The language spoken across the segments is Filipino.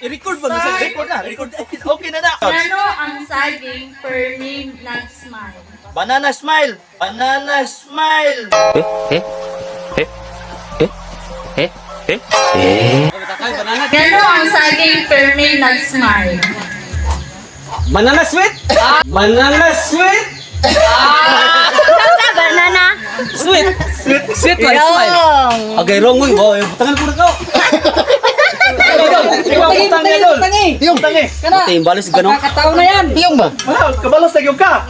I-record ba? Record na. Record na. Okay na na. Ano ang saging per name ng smile? Banana smile. Banana smile. Ano ang saging per name ng smile? Banana sweet. Banana sweet. Banana. Sweet. Sweet like smile. Okay, wrong way. Oh, tangan ko na ko. Tiyong tangi. Kana. Tiyong balis ganun. Kakataw na yan. Tiyong ba? Kabalos na yung ka.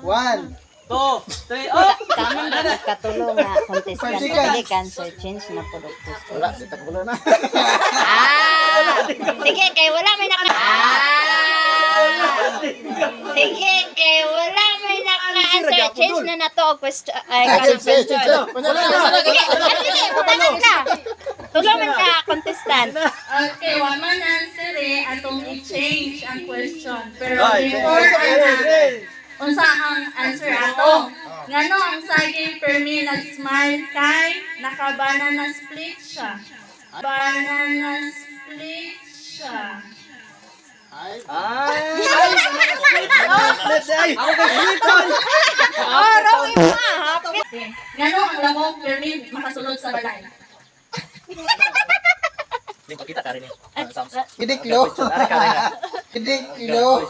One. 2, 3, up! Kaman ba katulong nga contestant dili cancer change na produkto. Wala, sitak ko na. Sige kay wala may naka. Sige kay wala may naka-answer change na nato og question question. Sige, tulungan ka. Tulungan ka contestant. Okay, one man answer atong i-change ang question. Pero Ay, before hey. unsa ang answer ato? Ngano ang saging per me nag-smile kay naka-banana split siya. Banana split siya. Ay! Okay. Ngano ang lamok per me makasulod sa balay? Hindi pakita ka rin eh. Kidiklo. Kidiklo.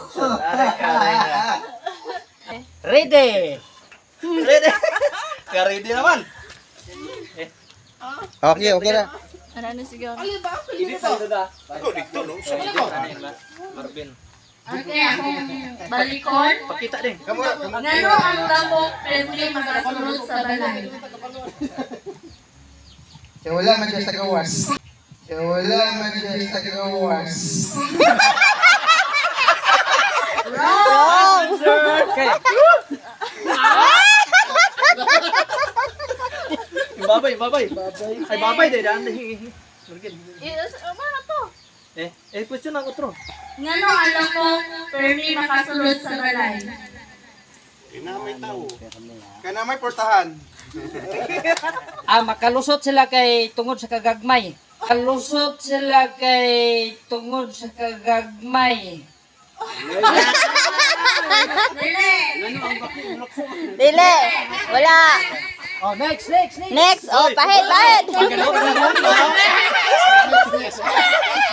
Ready. Ready? Ka-ready naman. Okay, okay na. Ano siguro? Hindi tayo na. Ako dito no. Marvin. Okay, akong balikon. Pakita din. Ngano ang lamok per me makasulod sa balay? Siya wala man siya sa gawas. Siya wala man siya sa gawas. Okay. Babay, babay. Ay, babay din. Daan din. Ano to? Question ang utro. Ngano ang lamok per me makasulod sa balay? Kana may portahan. Makalusot sila kay tungod sa kagagmay. Kalusot sila kay tungod sa kagagmay. Dili. Wala. Oh, next. Next. Oh, pahit.